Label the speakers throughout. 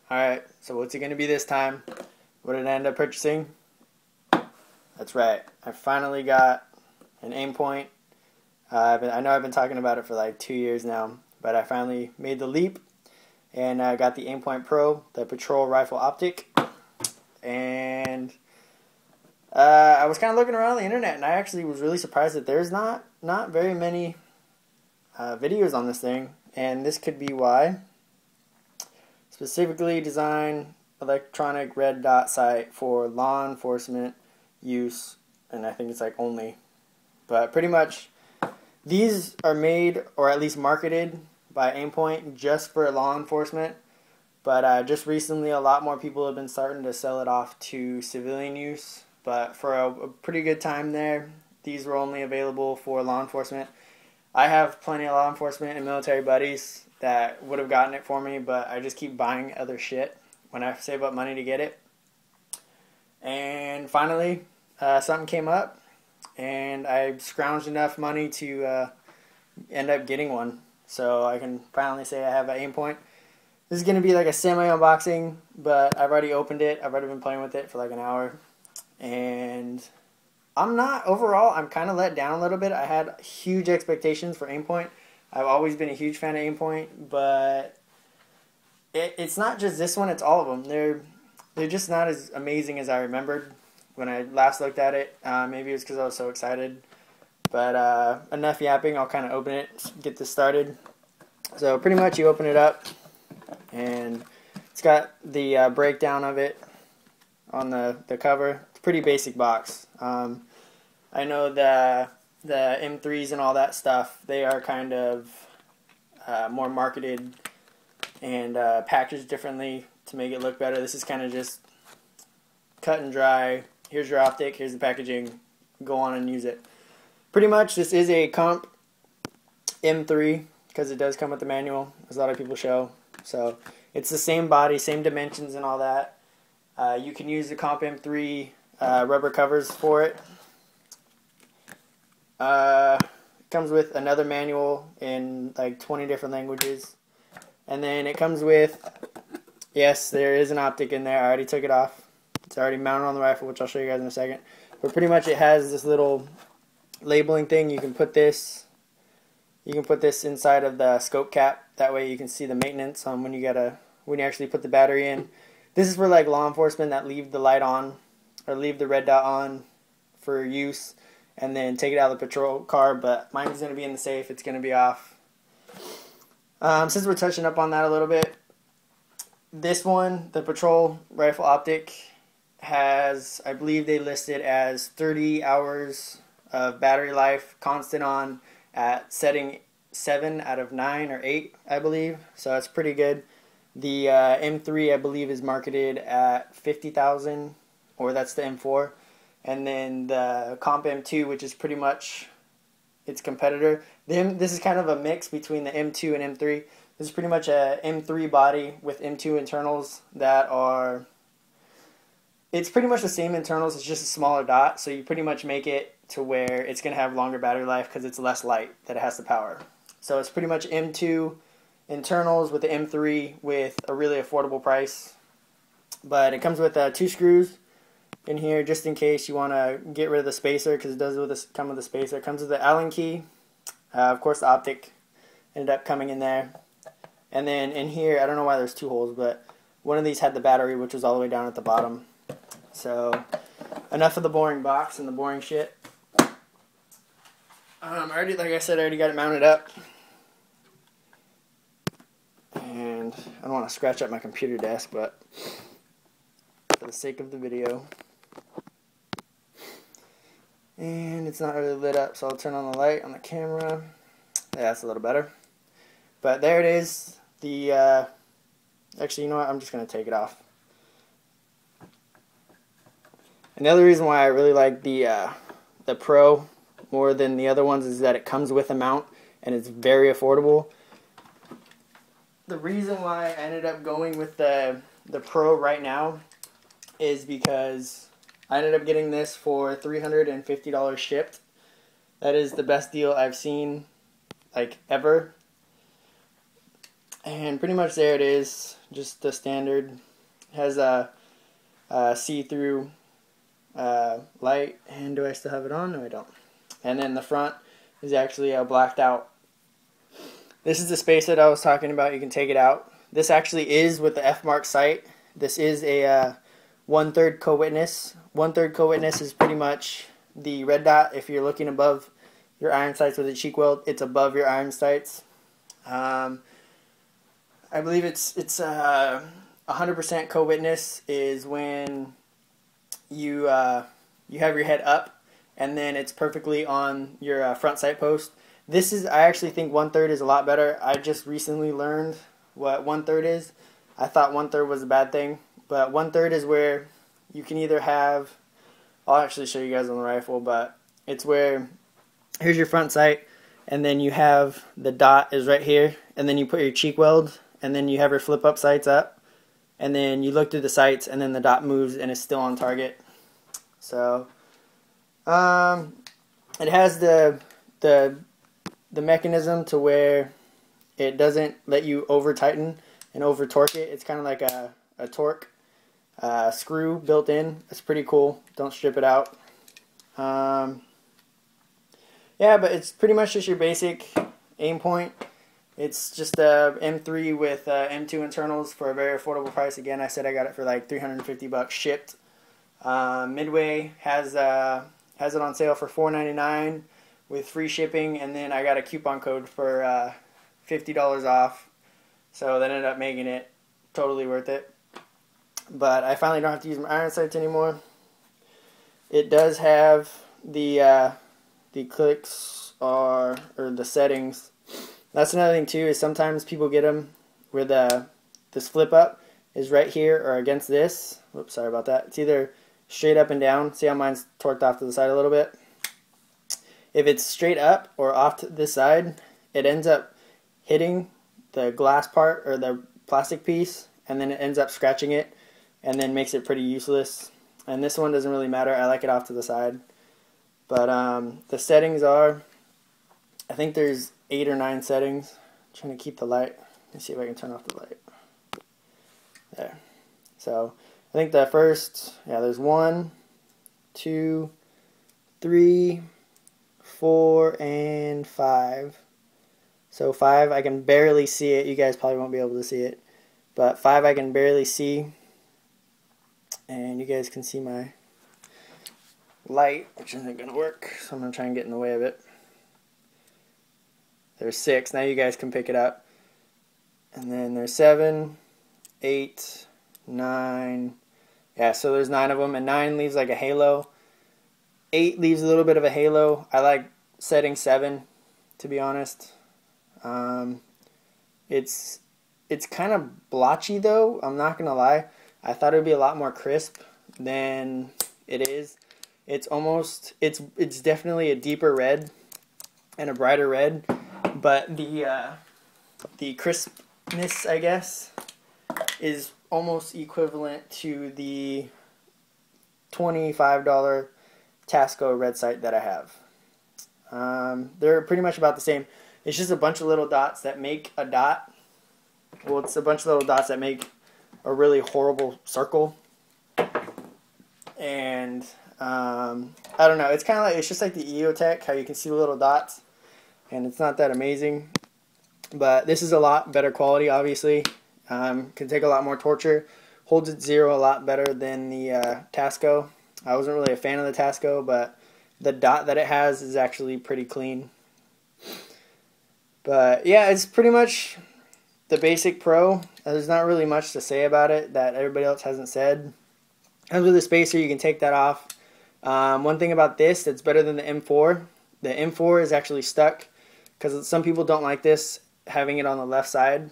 Speaker 1: Alright, so what's it going to be this time? What did I end up purchasing? That's right, I finally got an AimPoint. I know I've been talking about it for like 2 years now, but I finally made the leap and I got the AimPoint Pro, the Patrol Rifle Optic. And I was kind of looking around the internet and I actually was really surprised that there's not very many videos on this thing, and this could be why. Specifically designed electronic red dot sight for law enforcement use, and I think it's like only. But pretty much these are made, or at least marketed, by AimPoint just for law enforcement. But just recently a lot more people have been starting to sell it off to civilian use. But for a pretty good time there, these were only available for law enforcement. I have plenty of law enforcement and military buddies that would have gotten it for me, but I just keep buying other shit when I save up money to get it. And finally, something came up, and I scrounged enough money to end up getting one. So I can finally say I have an AimPoint. This is going to be like a semi-unboxing, but I've already opened it. I've already been playing with it for like an hour. And overall, I'm kind of let down a little bit. I had huge expectations for AimPoint. I've always been a huge fan of AimPoint, but it's not just this one, it's all of them. They're just not as amazing as I remembered when I last looked at it. Maybe it was because I was so excited. But enough yapping, I'll kind of open it, get this started. So pretty much you open it up, and it's got the breakdown of it on the cover. It's a pretty basic box. I know the M3s and all that stuff, they are kind of more marketed and packaged differently to make it look better. This is kind of just cut and dry. Here's your optic, here's the packaging, go on and use it. Pretty much this is a comp M3 because it does come with the manual, as a lot of people show. So it's the same body, same dimensions and all that. You can use the comp M3 rubber covers for it. It comes with another manual in like 20 different languages. And then it comes with, yes, there is an optic in there. I already took it off. It's already mounted on the rifle, which I'll show you guys in a second. But pretty much it has this little labeling thing. You can put this inside of the scope cap. That way you can see the maintenance on when you actually put the battery in. This is for like law enforcement that leave the light on or leave the red dot on for use and then take it out of the patrol car, but mine's going to be in the safe. It's going to be off. Since we're touching up on that a little bit, this one, the Patrol Rifle Optic, has, I believe they listed as 30 hours of battery life, constant on, at setting 7 out of 9 or 8, I believe. So that's pretty good. The M3, I believe, is marketed at 50,000, or that's the M4. And then the Comp M2, which is pretty much its competitor. This is kind of a mix between the M2 and M3. This is pretty much a M3 body with M2 internals that are... It's pretty much the same internals, it's just a smaller dot. So you pretty much make it to where it's going to have longer battery life because it's less light that it has to power. So it's pretty much M2 internals with the M3 with a really affordable price. But it comes with 2 screws in here just in case you want to get rid of the spacer, because it does come with a spacer. It comes with the Allen key. Of course the optic ended up coming in there. And then in here, I don't know why there's 2 holes, but one of these had the battery, which was all the way down at the bottom. So enough of the boring box and the boring shit. Like I said, I already got it mounted up. And I don't want to scratch up my computer desk, but for the sake of the video. And it's not really lit up, so I'll turn on the light on the camera. Yeah, that's a little better. But there it is. Actually, you know what? I'm just going to take it off. Another reason why I really like the Pro more than the other ones is that it comes with a mount and it's very affordable. The reason why I ended up going with the Pro right now is because I ended up getting this for $350 shipped. That is the best deal I've seen, like, ever. And pretty much there it is, just the standard. It has a see-through light. And do I still have it on? No, I don't. And then the front is actually blacked out. This is the space that I was talking about. You can take it out. This actually is with the F-Mark sight. This is a 1/3 co-witness. 1/3 co-witness is pretty much the red dot. If you're looking above your iron sights with a cheek weld, it's above your iron sights. I believe it's 100% co-witness is when you have your head up and then it's perfectly on your front sight post. This is, I actually think 1/3 is a lot better. I just recently learned what 1/3 is. I thought 1/3 was a bad thing, but 1/3 is where you can either have, I'll actually show you guys on the rifle, but it's where, here's your front sight, and then you have the dot is right here, and then you put your cheek weld, and then you have your flip up sights up, and then you look through the sights, and then the dot moves and is still on target. So, it has the mechanism to where it doesn't let you over tighten and over torque it. It's kind of like a torque screw built in. It's pretty cool. Don't strip it out. Yeah, but it's pretty much just your basic AimPoint. It's just a M3 with M2 internals for a very affordable price. Again, I said I got it for like $350 shipped. Midway has it on sale for $4.99 with free shipping, and then I got a coupon code for $50 off. So that ended up making it totally worth it. But I finally don't have to use my iron sights anymore. It does have the clicks or the settings. That's another thing too, is sometimes people get them where this flip up is right here or against this. Whoops, sorry about that. It's either straight up and down. See how mine's torqued off to the side a little bit? If it's straight up or off to this side, it ends up hitting the glass part or the plastic piece, and then it ends up scratching it and then makes it pretty useless. And this one doesn't really matter. I like it off to the side. But the settings are, I think there's 8 or 9 settings. I'm trying to keep the light. Let me see if I can turn off the light. There. So I think the first, yeah, there's 1, 2, 3, 4, and 5. So 5, I can barely see it. You guys probably won't be able to see it. But 5, I can barely see. And you guys can see my light, which isn't going to work. So I'm going to try and get in the way of it. There's 6. Now you guys can pick it up. And then there's 7, 8, 9. Yeah, so there's 9 of them. And 9 leaves like a halo. 8 leaves a little bit of a halo. I like setting 7, to be honest. It's kind of blotchy though, I'm not gonna lie. I thought it would be a lot more crisp than it is. It's definitely a deeper red and a brighter red, but the crispness, I guess, is almost equivalent to the $25 Tasco red sight that I have. They're pretty much about the same. It's just a bunch of little dots that make a dot. Well, it's a bunch of little dots that make a really horrible circle. And I don't know. It's kind of like, it's just like the EOTech, how you can see the little dots, and it's not that amazing. But this is a lot better quality, obviously. Can take a lot more torture. Holds at 0 a lot better than the Tasco. I wasn't really a fan of the Tasco, but the dot that it has is actually pretty clean. But yeah, it's pretty much the basic Pro. There's not really much to say about it that everybody else hasn't said. Comes with a spacer, you can take that off. One thing about this that's better than the M4, the M4 is actually stuck, because some people don't like this, having it on the left side.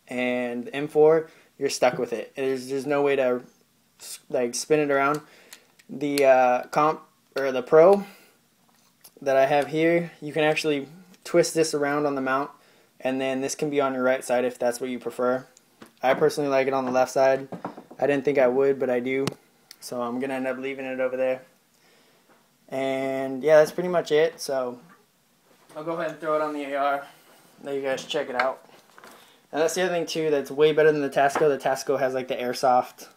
Speaker 1: And the M4, you're stuck with it. There's no way to like spin it around. The the Pro that I have here, you can actually twist this around on the mount, and then this can be on your right side if that's what you prefer. I personally like it on the left side. I didn't think I would, but I do. So I'm going to end up leaving it over there. And yeah, that's pretty much it. So I'll go ahead and throw it on the AR. Let you guys check it out. And that's the other thing too that's way better than the Tasco. The Tasco has like the airsoft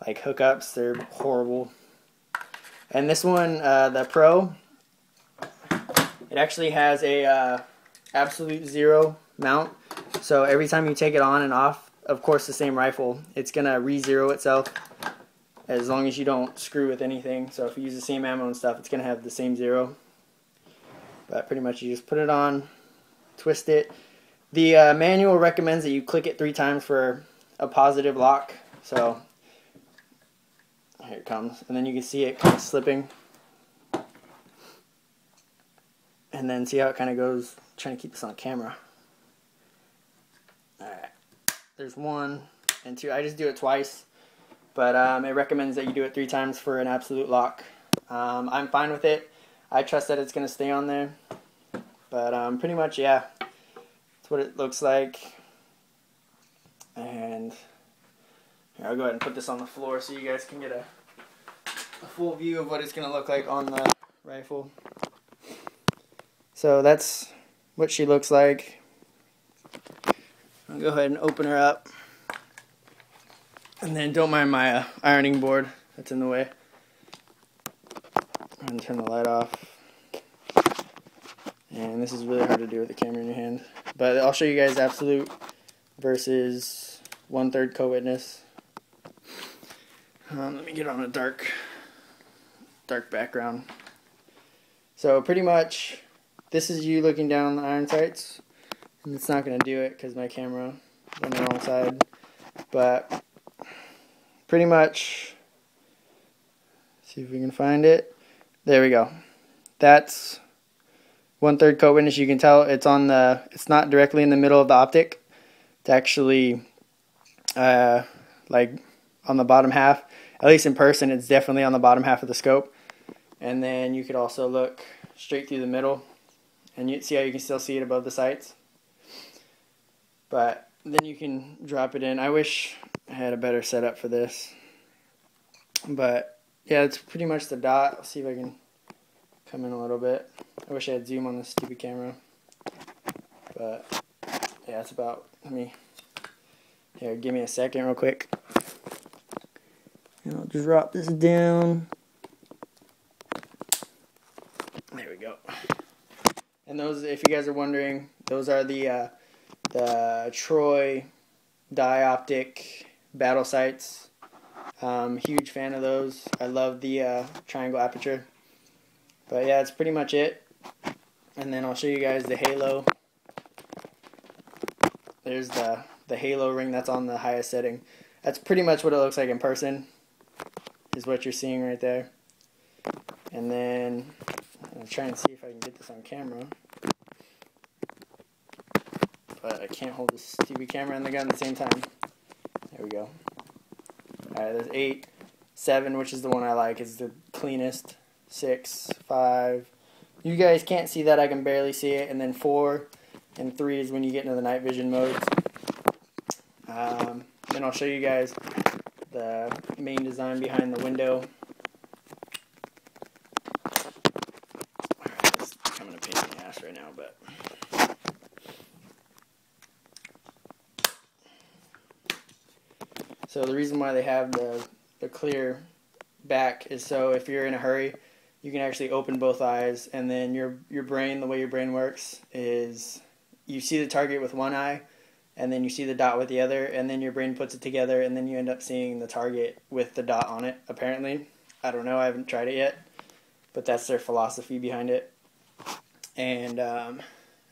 Speaker 1: like hookups. They're horrible. And this one, the Pro, it actually has a absolute zero mount. So every time you take it on and off, of course the same rifle, it's going to re-zero itself as long as you don't screw with anything. So if you use the same ammo and stuff, it's going to have the same zero. But pretty much you just put it on, twist it. The manual recommends that you click it 3 times for a positive lock. So here it comes. And then you can see it kind of slipping. And then see how it kind of goes. I'm trying to keep this on camera. Alright. There's 1 and 2. I just do it twice. But it recommends that you do it 3 times for an absolute lock. I'm fine with it. I trust that it's going to stay on there. But pretty much, yeah. That's what it looks like. And here, I'll go ahead and put this on the floor so you guys can get a full view of what it's going to look like on the rifle. So that's what she looks like. I'll go ahead and open her up. And then don't mind my ironing board that's in the way. And turn the light off. And this is really hard to do with the camera in your hand. But I'll show you guys absolute versus 1/3 co-witness. Let me get on a dark background. So pretty much, this is you looking down the iron sights. And it's not going to do it because my camera is on the wrong side. But pretty much, see if we can find it. There we go. That's 1/3 co-witness. You can tell it's on the. It's not directly in the middle of the optic. It's actually like on the bottom half. At least in person, it's definitely on the bottom half of the scope. And then you could also look straight through the middle, and you see how you can still see it above the sights. But then you can drop it in. I wish I had a better setup for this. But yeah, it's pretty much the dot. I'll see if I can come in a little bit. I wish I had zoom on this stupid camera. But yeah, it's about, here, give me a second real quick. And I'll just drop this down. There we go. And those, if you guys are wondering, those are the Troy dioptic battle sights. Huge fan of those. I love the triangle aperture. But yeah, that's pretty much it. And then I'll show you guys the halo. There's the halo ring that's on the highest setting. That's pretty much what it looks like in person, is what you're seeing right there. And then I'll try and see if I can get this on camera. But I can't hold this stupid camera and the gun at the same time. There we go. Alright, there's 8, 7, which is the one I like, is the cleanest. 6, 5. You guys can't see that, I can barely see it. And then 4 and 3 is when you get into the night vision mode. Then I'll show you guys the main design behind the window. Alright, it's coming a pain in the ass right now, but so the reason why they have the clear back is so if you're in a hurry, you can actually open both eyes, and then your brain, the way your brain works is you see the target with one eye, and then you see the dot with the other, and then your brain puts it together, and then you end up seeing the target with the dot on it, apparently. I don't know, I haven't tried it yet, but that's their philosophy behind it. And I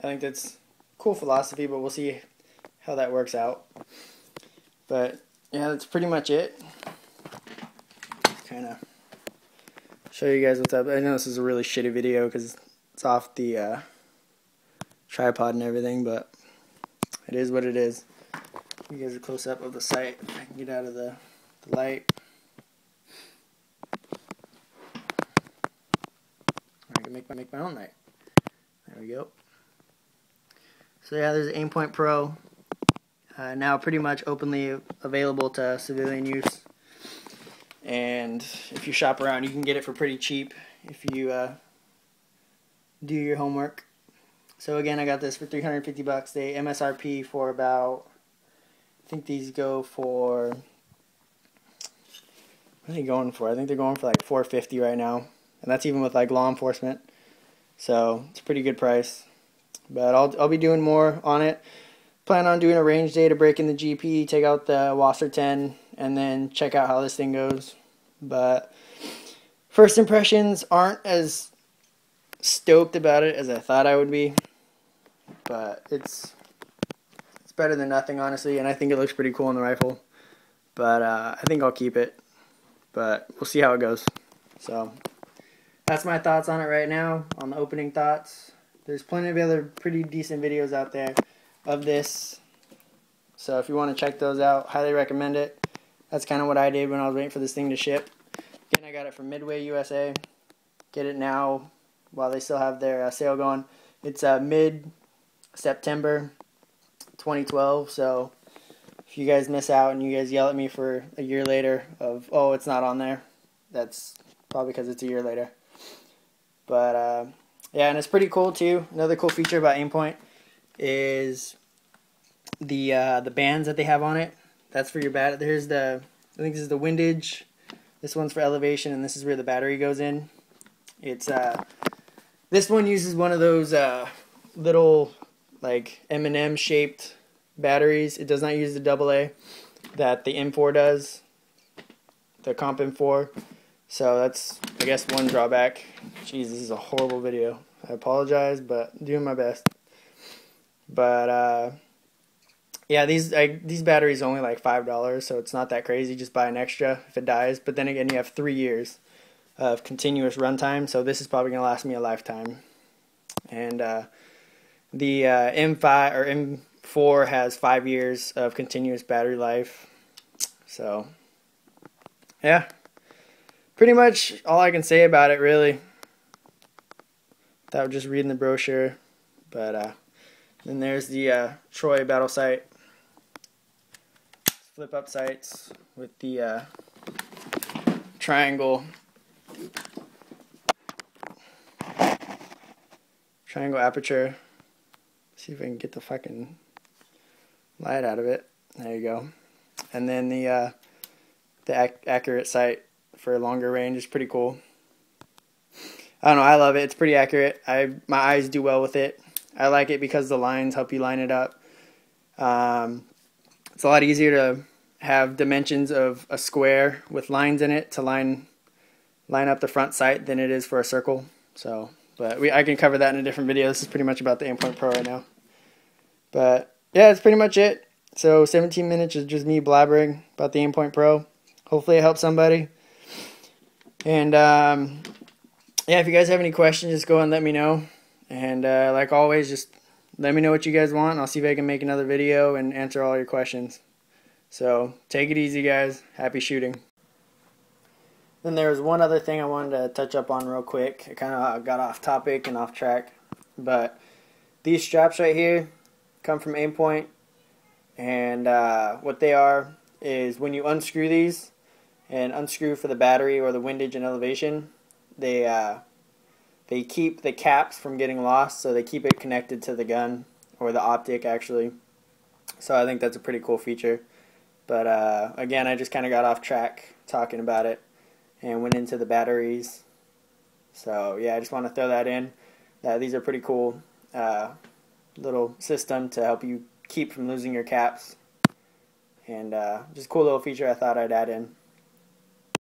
Speaker 1: think that's cool philosophy, but we'll see how that works out. But yeah, that's pretty much it. Kind of show you guys what's up. I know this is a really shitty video because it's off the tripod and everything, but it is what it is. You guys are close up of the sight. I can get out of the light. I can make my own light. There we go. So yeah, there's AimPoint Pro. Now pretty much openly available to civilian use. And if you shop around, you can get it for pretty cheap if you do your homework. So again, I got this for 350 bucks. They MSRP for about, I think these go for, what are they going for? I think they're going for like 450 right now, and that's even with like law enforcement. So it's a pretty good price. But I'll be doing more on it. Plan on doing a range day to break in the GP, take out the Wasser 10, and then check out how this thing goes. But first impressions aren't as stoked about it as I thought I would be. But it's better than nothing, honestly, and I think it looks pretty cool on the rifle. But I think I'll keep it. But we'll see how it goes. So that's my thoughts on it right now, on the opening thoughts. There's plenty of other pretty decent videos out there of this. So if you want to check those out, highly recommend it. That's kind of what I did when I was waiting for this thing to ship. Again, I got it from Midway USA. Get it now while they still have their sale going. It's mid-September 2012, so if you guys miss out and you guys yell at me for a year later of, oh, it's not on there, that's probably because it's a year later. But yeah, and it's pretty cool too. Another cool feature about AimPoint is the bands that they have on it. That's for your bat. There's I think this is the windage. This one's for elevation, and this is where the battery goes in. It's this one uses one of those little like M&M shaped batteries. It does not use the AA that the M4 does, the Comp M4. So that's, I guess, one drawback. Jeez, this is a horrible video. I apologize, but doing my best. But yeah, these batteries are only like $5, so it's not that crazy. Just buy an extra if it dies. But then again, you have 3 years of continuous runtime, so this is probably gonna last me a lifetime. And the M5 or M4 has 5 years of continuous battery life. So yeah, pretty much all I can say about it, really, without just reading the brochure. But then there's the Troy battle sight. Flip up sights with the triangle aperture. See if I can get the fucking light out of it. There you go. And then the accurate sight for longer range is pretty cool. I don't know, I love it. It's pretty accurate. My eyes do well with it. I like it because the lines help you line it up. It's a lot easier to have dimensions of a square with lines in it to line up the front sight than it is for a circle. So, but I can cover that in a different video. This is pretty much about the AimPoint Pro right now. But yeah, that's pretty much it. So 17 minutes is just me blabbering about the AimPoint Pro. Hopefully it helps somebody. And yeah, if you guys have any questions, just go and let me know. And like always, just let me know what you guys want, and I'll see if I can make another video and answer all your questions. So take it easy, guys. Happy shooting. Then there was one other thing I wanted to touch up on real quick. I kind of got off topic and off track. But these straps right here come from AimPoint. And what they are is when you unscrew these and unscrew for the battery or the windage and elevation, they keep the caps from getting lost, so they keep it connected to the gun, or the optic actually. So I think that's a pretty cool feature. But again, I just kind of got off track talking about it and went into the batteries. So yeah, I just want to throw that in. These are pretty cool little system to help you keep from losing your caps. And just a cool little feature I thought I'd add in.